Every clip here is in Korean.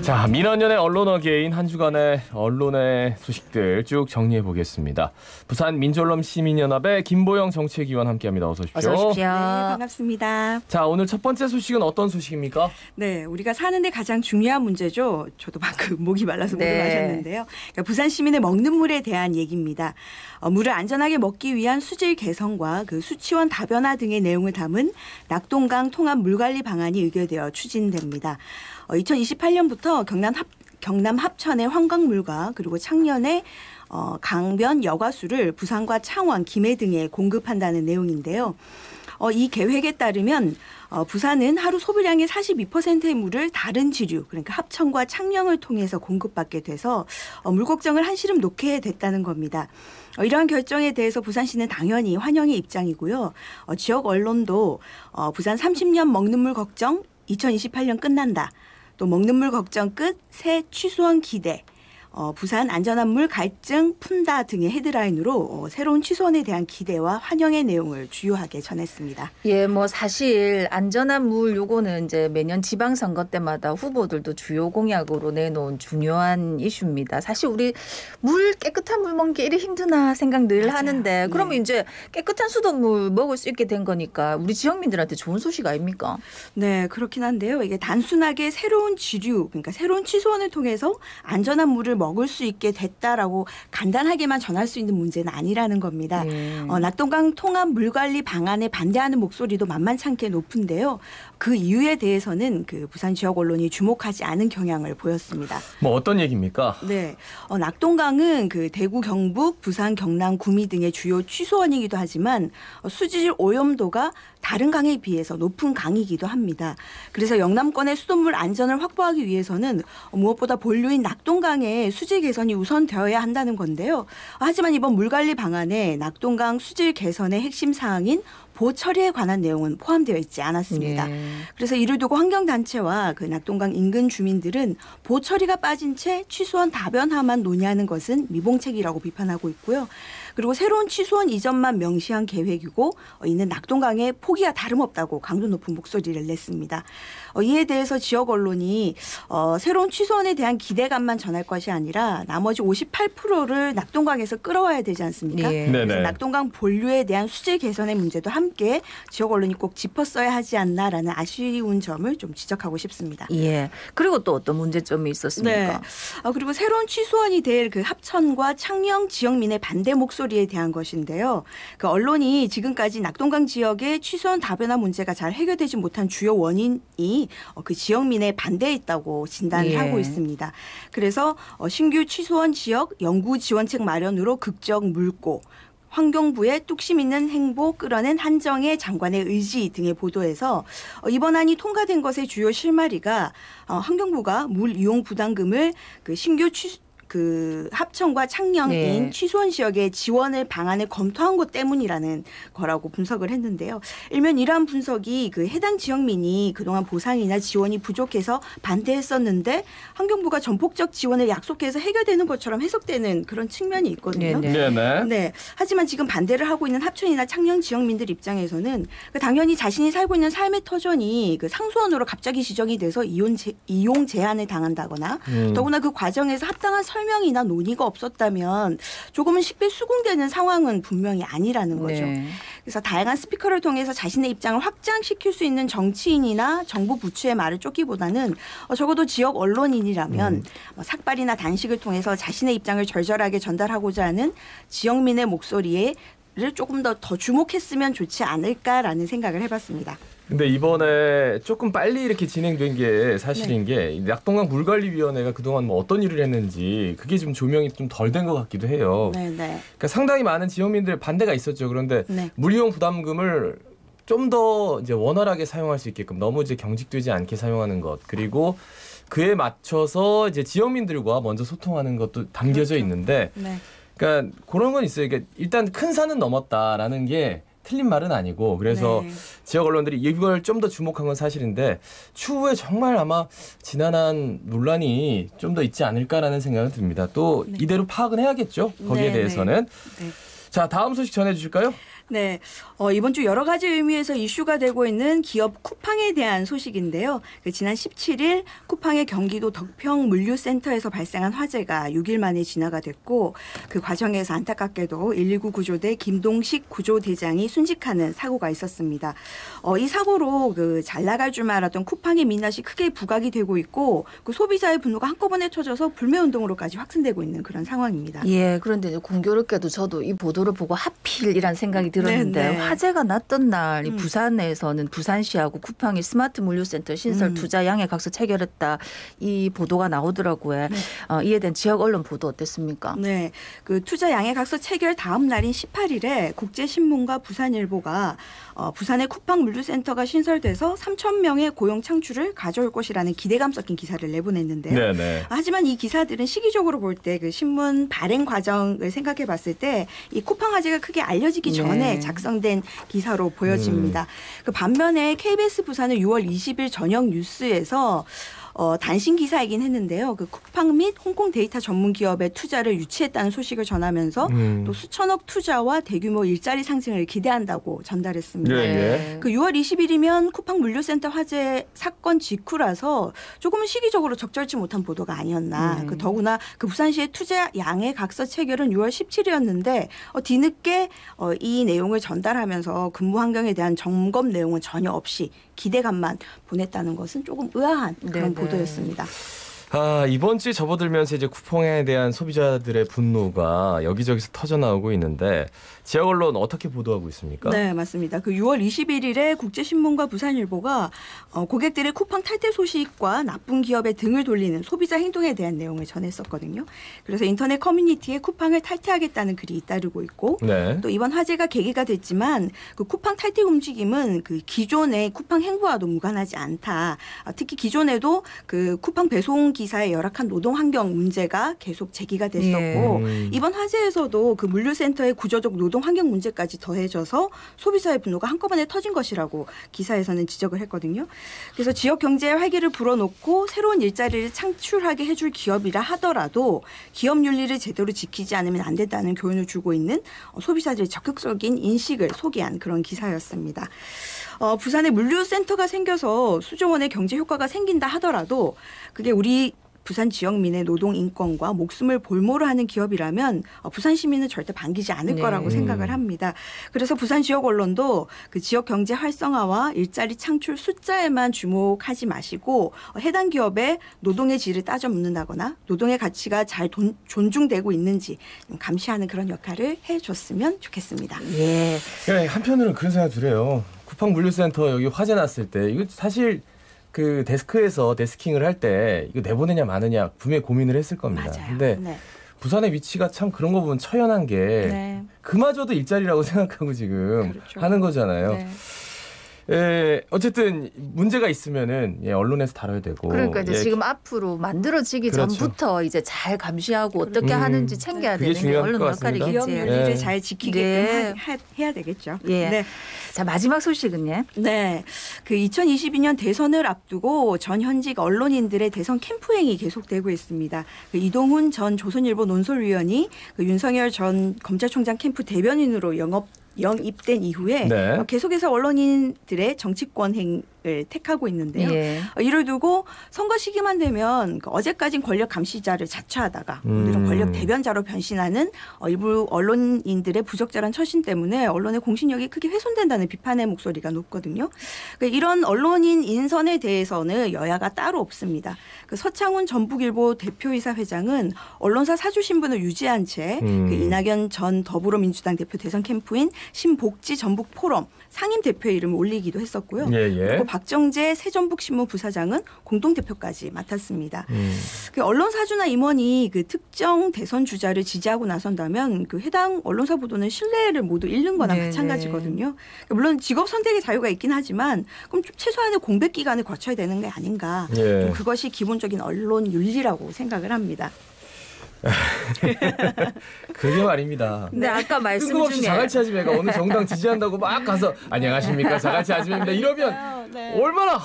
자, 민원연의 언론어게인 한 주간의 언론의 소식들 쭉 정리해 보겠습니다. 부산 민졸럼 시민연합의 김보영 정책위원 함께합니다. 어서 오십시오. 어서 오십시오. 네, 반갑습니다. 자, 오늘 첫 번째 소식은 어떤 소식입니까? 네, 우리가 사는데 가장 중요한 문제죠. 저도 방금 목이 말라서 물을 네. 마셨는데요. 그러니까 부산 시민의 먹는 물에 대한 얘기입니다. 물을 안전하게 먹기 위한 수질 개선과 그 수치원 다변화 등의 내용을 담은 낙동강 통합 물관리 방안이 의결되어 추진됩니다. 2028년부터 경남 합천의 환강물과 그리고 창녕의 강변 여과수를 부산과 창원, 김해 등에 공급한다는 내용인데요. 이 계획에 따르면 부산은 하루 소비량의 42%의 물을 다른 지류, 그러니까 합천과 창녕을 통해서 공급받게 돼서 물 걱정을 한시름 놓게 됐다는 겁니다. 이러한 결정에 대해서 부산시는 당연히 환영의 입장이고요. 지역 언론도 부산 30년 먹는 물 걱정 2028년 끝난다. 또 먹는 물 걱정 끝, 새 취소원 기대, 부산 안전한 물 갈증 푼다 등의 헤드라인으로 새로운 취소원에 대한 기대와 환영의 내용을 주요하게 전했습니다. 예, 뭐 사실 안전한 물 요거는 이제 매년 지방선거 때마다 후보들도 주요 공약으로 내놓은 중요한 이슈입니다. 사실 우리 물 깨끗한 물 먹는 게 이리 힘드나 생각 늘 맞아요. 하는데 그러면 네. 이제 깨끗한 수돗물 먹을 수 있게 된 거니까 우리 지역민들한테 좋은 소식 아닙니까? 네, 그렇긴 한데요. 이게 단순하게 새로운 지류, 그러니까 새로운 취소원을 통해서 안전한 물을 먹을 수 있게 됐다라고 간단하게만 전할 수 있는 문제는 아니라는 겁니다. 낙동강 통합 물관리 방안에 반대하는 목소리도 만만찮게 높은데요. 그 이유에 대해서는 그 부산 지역 언론이 주목하지 않은 경향을 보였습니다. 뭐 어떤 얘기입니까? 네, 낙동강은 그 대구, 경북, 부산, 경남, 구미 등의 주요 취소원이기도 하지만 수질 오염도가 다른 강에 비해서 높은 강이기도 합니다. 그래서 영남권의 수돗물 안전을 확보하기 위해서는 무엇보다 본류인 낙동강의 수질 개선이 우선되어야 한다는 건데요. 하지만 이번 물관리 방안에 낙동강 수질 개선의 핵심 사항인 보처리에 관한 내용은 포함되어 있지 않았습니다. 네. 그래서 이를 두고 환경단체와 그 낙동강 인근 주민들은 보처리가 빠진 채 취소원 다변화만 논의하는 것은 미봉책이라고 비판하고 있고요. 그리고 새로운 취소원 이전만 명시한 계획이고 이는 낙동강의 포기와 다름없다고 강도 높은 목소리를 냈습니다. 이에 대해서 지역 언론이 새로운 취소원에 대한 기대감만 전할 것이 아니라 나머지 58%를 낙동강에서 끌어와야 되지 않습니까? 예. 네네. 그래서 낙동강 본류에 대한 수질 개선의 문제도 함께 지역 언론이 꼭 짚었어야 하지 않나라는 아쉬운 점을 좀 지적하고 싶습니다. 예. 그리고 또 어떤 문제점이 있었습니까? 네. 그리고 새로운 취소원이 될 그 합천과 창녕 지역민의 반대 목소리에 대한 것인데요. 그 언론이 지금까지 낙동강 지역의 취소원 다변화 문제가 잘 해결되지 못한 주요 원인이 그 지역민의 반대에 있다고 진단을 예. 하고 있습니다. 그래서 신규 취소원 지역 연구 지원책 마련으로 극적 물고 환경부의 뚝심 있는 행보 끌어낸 한정혜 장관의 의지 등의 보도에서 이번 안이 통과된 것의 주요 실마리가 환경부가 물 이용 부담금을 그 신규 그 합천과 창녕인 네. 취소원 지역의 지원을 방안을 검토한 것 때문이라는 거라고 분석을 했는데요. 일면 이러한 분석이 그 해당 지역민이 그동안 보상이나 지원이 부족해서 반대했었는데 환경부가 전폭적 지원을 약속해서 해결되는 것처럼 해석되는 그런 측면이 있거든요. 네네. 네네. 네. 하지만 지금 반대를 하고 있는 합천이나 창녕 지역민들 입장에서는 당연히 자신이 살고 있는 삶의 터전이 그 상수원으로 갑자기 지정이 돼서 이용 제한을 당한다거나 더구나 그 과정에서 합당한 설명이나 논의가 없었다면 조금은 식비수긍되는 상황은 분명히 아니라는 거죠. 네. 그래서 다양한 스피커를 통해서 자신의 입장을 확장시킬 수 있는 정치인이나 정부 부처의 말을 쫓기보다는 적어도 지역 언론인이라면 삭발이나 단식을 통해서 자신의 입장을 절절하게 전달하고자 하는 지역민의 목소리에 를 조금 더 주목했으면 좋지 않을까라는 생각을 해봤습니다. 근데 이번에 조금 빨리 이렇게 진행된 게 사실인 게 낙동강 물관리위원회가 그동안 뭐 어떤 일을 했는지 그게 좀 조명이 좀 덜 된 것 같기도 해요. 네. 그러니까 상당히 많은 지역민들 반대가 있었죠. 그런데 네. 물이용 부담금을 좀 더 이제 원활하게 사용할 수 있게끔 너무 이제 경직되지 않게 사용하는 것 그리고 그에 맞춰서 이제 지역민들과 먼저 소통하는 것도 담겨져 그렇죠. 있는데. 네. 그러니까 그런 건 있어요. 그러니까 일단 큰 산은 넘었다라는 게 틀린 말은 아니고 그래서 네. 지역 언론들이 이걸 좀 더 주목한 건 사실인데 추후에 정말 아마 지난한 논란이 좀 더 있지 않을까라는 생각은 듭니다. 또 네. 이대로 파악은 해야겠죠. 거기에 네, 대해서는. 네. 자, 다음 소식 전해주실까요? 네, 이번 주 여러 가지 의미에서 이슈가 되고 있는 기업 쿠팡에 대한 소식인데요. 지난 17일 쿠팡의 경기도 덕평 물류센터에서 발생한 화재가 6일 만에 진화가 됐고 그 과정에서 안타깝게도 119 구조대 김동식 구조대장이 순직하는 사고가 있었습니다. 이 사고로 잘 나갈 줄 알았던 쿠팡의 민낯이 크게 부각이 되고 있고 그 소비자의 분노가 한꺼번에 터져서 불매운동으로까지 확산되고 있는 그런 상황입니다. 예, 그런데 이제 공교롭게도 저도 이 보도를 보고 하필이란 생각이 들었는데 네. 화재가 났던 날 이 부산에서는 부산시하고 쿠팡이 스마트 물류센터 신설 투자 양해각서 체결했다 이 보도가 나오더라고요. 네. 이에 대한 지역 언론 보도 어땠습니까? 네, 그 투자 양해각서 체결 다음 날인 18일에 국제신문과 부산일보가 부산의 쿠팡 물류센터가 신설돼서 3,000명의 고용 창출을 가져올 것이라는 기대감 섞인 기사를 내보냈는데요. 네네. 하지만 이 기사들은 시기적으로 볼 때 그 신문 발행 과정을 생각해 봤을 때 이 쿠팡 화재가 크게 알려지기 전에 네. 작성된 기사로 보여집니다. 그 반면에 KBS 부산은 6월 20일 저녁 뉴스에서 단신 기사이긴 했는데요. 그 쿠팡 및 홍콩 데이터 전문 기업의 투자를 유치했다는 소식을 전하면서 또 수천억 투자와 대규모 일자리 상승을 기대한다고 전달했습니다. 예, 예. 그 6월 20일이면 쿠팡 물류센터 화재 사건 직후라서 조금은 시기적으로 적절치 못한 보도가 아니었나. 그 더구나 그 부산시의 투자 양해 각서 체결은 6월 17일이었는데 뒤늦게 이 내용을 전달하면서 근무 환경에 대한 점검 내용은 전혀 없이 기대감만 보냈다는 것은 조금 의아한 그런 네네. 보도였습니다. 이번 주에 접어들면서 이제 쿠팡에 대한 소비자들의 분노가 여기저기서 터져나오고 있는데 지역 언론 어떻게 보도하고 있습니까? 네, 맞습니다. 그 6월 21일에 국제신문과 부산일보가 고객들의 쿠팡 탈퇴 소식과 나쁜 기업에 등을 돌리는 소비자 행동에 대한 내용을 전했었거든요. 그래서 인터넷 커뮤니티에 쿠팡을 탈퇴하겠다는 글이 잇따르고 있고 네. 또 이번 화재가 계기가 됐지만 그 쿠팡 탈퇴 움직임은 그 기존의 쿠팡 행보와도 무관하지 않다. 특히 기존에도 그 쿠팡 배송 기사의 열악한 노동 환경 문제가 계속 제기가 됐었고 이번 화재에서도 그 물류센터의 구조적 노동 환경 문제까지 더해져서 소비자의 분노가 한꺼번에 터진 것이라고 기사에서는 지적을 했거든요. 그래서 지역 경제에 활기를 불어넣고 새로운 일자리를 창출하게 해줄 기업이라 하더라도 기업 윤리를 제대로 지키지 않으면 안 된다는 교훈을 주고 있는 소비자들의 적극적인 인식을 소개한 그런 기사였습니다. 부산에 물류센터가 생겨서 수조 원의 경제 효과가 생긴다 하더라도 그게 우리 부산 지역민의 노동 인권과 목숨을 볼모로 하는 기업이라면 부산 시민은 절대 반기지 않을 거라고 생각을 합니다. 그래서 부산 지역 언론도 그 지역 경제 활성화와 일자리 창출 숫자에만 주목하지 마시고 해당 기업의 노동의 질을 따져 묻는다거나 노동의 가치가 잘 존중되고 있는지 감시하는 그런 역할을 해줬으면 좋겠습니다. 예. 그래, 한편으로는 그런 생각 들어요. 쿠팡 물류센터 여기 화재 났을 때 이거 사실 그 데스크에서 데스킹을 할 때 이거 내보내냐 마느냐 분명히 고민을 했을 겁니다. 맞아요. 근데 네. 부산의 위치가 참 그런 거 보면 처연한 게 네. 그마저도 일자리라고 생각하고 지금 그렇죠. 하는 거잖아요. 네. 어쨌든 문제가 있으면은 언론에서 다뤄야 되고. 그러니까 이제 지금 앞으로 만들어지기 그렇죠. 전부터 이제 잘 감시하고 어떻게 하는지 챙겨야 그게 되는 게 중요할 언론 것 같습니다. 기업 역할이겠지. 윤리를 네. 잘 지키게끔 네. 해야 되겠죠. 예. 네. 자, 마지막 소식은요. 네. 그 2022년 대선을 앞두고 전 현직 언론인들의 대선 캠프행이 계속되고 있습니다. 그 이동훈 전 조선일보 논설위원이 그 윤석열 전 검찰총장 캠프 대변인으로 영입된 이후에 네. 계속해서 언론인들의 정치권행을 택하고 있는데요. 예. 이를 두고 선거 시기만 되면 어제까진 권력 감시자를 자처하다가 오늘은 권력 대변자로 변신하는 일부 언론인들의 부적절한 처신 때문에 언론의 공신력이 크게 훼손된다는 비판의 목소리가 높거든요. 이런 언론인 인선에 대해서는 여야가 따로 없습니다. 그 서창훈 전북일보 대표이사 회장은 언론사 사주 신분을 유지한 채 그 이낙연 전 더불어민주당 대표 대선 캠프인 신복지 전북 포럼 상임 대표의 이름을 올리기도 했었고요. 그리고 박정재 새전북신문 부사장은 공동대표까지 맡았습니다. 그 언론 사주나 임원이 그 특정 대선 주자를 지지하고 나선다면 그 해당 언론사 보도는 신뢰를 모두 잃는 거나 네네. 마찬가지거든요. 물론 직업 선택의 자유가 있긴 하지만 그럼 좀 최소한의 공백 기간을 거쳐야 되는 게 아닌가. 좀 그것이 기본적인 언론 윤리라고 생각을 합니다. 그게 말입니다. 근데 아까 말씀 뜬금없이 중에 자갈치 아줌매가 어느 정당 지지한다고 막 가서 안녕하십니까 자갈치 아줌매입니다 이러면 네. 얼마나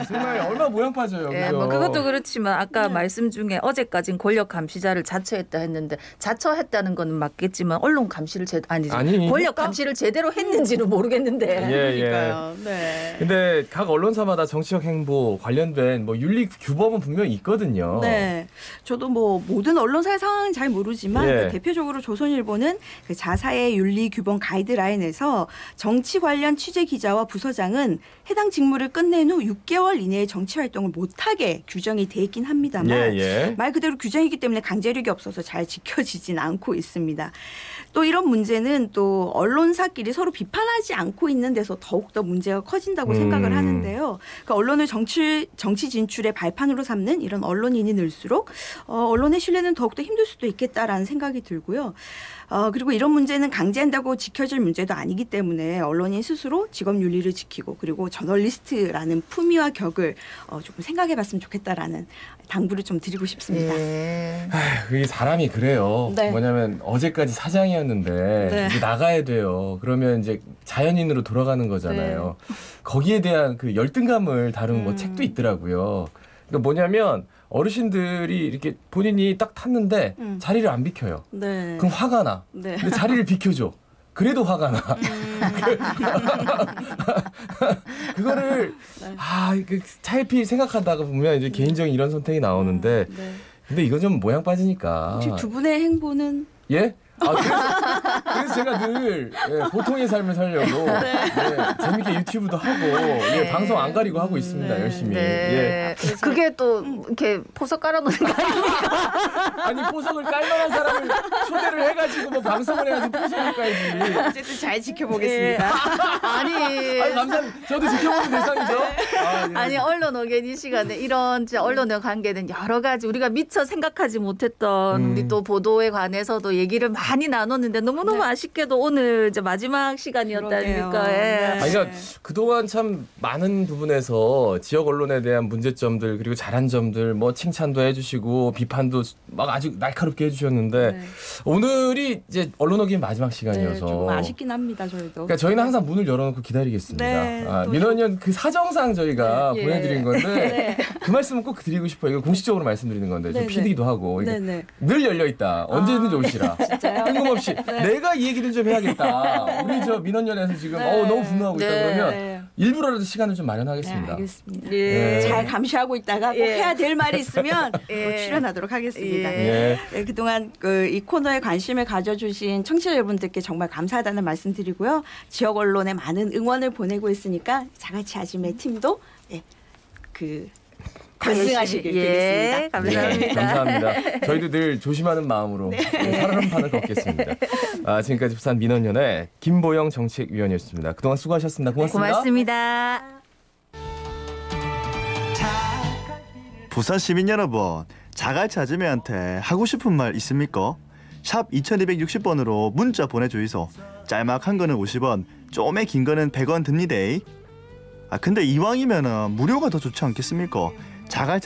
정말 얼마나 모양 빠져요. 예, 그죠? 뭐 그것도 그렇지만 아까 네. 말씀 중에 어제까진 권력 감시자를 자처했다 했는데 자처했다는 건 맞겠지만 언론 감시를 아니, 권력 했다? 감시를 제대로 했는지는 모르겠는데. 예, 그러니까요. 네. 근데 각 언론사마다 정치적 행보 관련된 뭐 윤리 규범은 분명히 있거든요. 네, 저도 뭐 모든 언론사의 상황은 잘 모르지만 예. 그 대표적으로 조선일보는 그 자사의 윤리 규범 가이드라인에서 정치 관련 취재 기자와 부서장은 해당 직무를 끝낸 후 6개월 이내에 정치 활동을 못하게 규정이 돼 있긴 합니다만 예. 말 그대로 규정이기 때문에 강제력이 없어서 잘 지켜지진 않고 있습니다. 또 이런 문제는 또 언론사끼리 서로 비판하지 않고 있는 데서 더욱더 문제가 커진다고 생각을 하는데요. 그러니까 언론을 정치 진출의 발판으로 삼는 이런 언론인이 늘수록 언론의 신뢰는 더욱더 힘들 수도 있겠다라는 생각이 들고요. 그리고 이런 문제는 강제한다고 지켜질 문제도 아니기 때문에 언론인 스스로 직업 윤리를 지키고 그리고 저널리스트라는 품위와 격을 조금 생각해봤으면 좋겠다라는 당부를 좀 드리고 싶습니다. 예. 그게 사람이 그래요. 네. 뭐냐면 어제까지 사장이었는데 네. 이제 나가야 돼요. 그러면 이제 자연인으로 돌아가는 거잖아요. 거기에 대한 그 열등감을 다룬 뭐 책도 있더라고요. 그러니까 뭐냐면 어르신들이 이렇게 본인이 딱 탔는데 자리를 안 비켜요. 네. 그럼 화가 나. 네. 근데 자리를 비켜줘. 그래도 화가 나. 그거를 그 차일피 생각하다가 보면 이제 개인적인 이런 선택이 나오는데 네. 근데 이거 좀 모양 빠지니까. 혹시 두 분의 행보는 예? 그래서 제가 늘 보통의 삶을 살려고 재밌게 유튜브도 하고 방송 안 가리고 하고 있습니다. 열심히. 예. 네. 그게 또 이렇게 포석 깔아놓는 거 아닙니까? 아니 포석을 깔만한 사람을 초대를 해가지고 뭐 방송을 해야지 포석을 깔지. 어쨌든 잘 지켜보겠습니다. 아니 감사합니다. 저도 지켜보는 대상이죠. 예. 아니 언론 어겐 이 시간에 이런 진짜 언론의 관계는 여러 가지 우리가 미처 생각하지 못했던 우리 또 보도에 관해서도 얘기를 많이 나눴는데 너무너무 아쉽게도 오늘 이제 마지막 시간이었다 아닙니까? 예. 그러니까 그동안 참 많은 부분에서 지역 언론에 대한 문제점들 그리고 잘한 점들 뭐 칭찬도 해주시고 비판도 막 아주 날카롭게 해주셨는데 오늘이 이제 언론어기의 마지막 시간이어서 조금 아쉽긴 합니다. 저희도. 그러니까 저희는 항상 문을 열어놓고 기다리겠습니다. 네, 민원연 그 사정상 저희가 네. 보내드린 건데 그 말씀은 꼭 드리고 싶어요. 이거 공식적으로 말씀드리는 건데 좀 PD기도 하고 그러니까 늘 열려 있다. 언제든지 오시라. 뜬금없이 내가 이 얘기를 좀 해야겠다. 우리 저 민원연에서 지금 너무 분노하고 있다 그러면 일부러라도 시간을 좀 마련하겠습니다. 네, 알겠습니다. 예. 잘 감시하고 있다가 꼭 해야 될 말이 있으면 또 출연하도록 하겠습니다. 예. 네, 그동안 이 코너에 관심을 가져주신 청취자 여러분들께 정말 감사하다는 말씀드리고요. 지역 언론에 많은 응원을 보내고 있으니까 자갈치 아줌의 팀도 강승하시길 예, 빌겠습니다. 감사합니다. 감사합니다. 저희도 늘 조심하는 마음으로 살얼음판을 걷겠습니다. 지금까지 부산 민원연의 김보영 정책위원이었습니다. 그동안 수고하셨습니다. 고맙습니다. 고맙습니다. 부산 시민 여러분, 자갈치 아줌매한테 하고 싶은 말 있습니까? 샵 2260번으로 문자 보내주이소. 짤막한 거는 50원, 좀에 긴 거는 100원 듭니다. 근데 이왕이면은 무료가 더 좋지 않겠습니까? 자갈치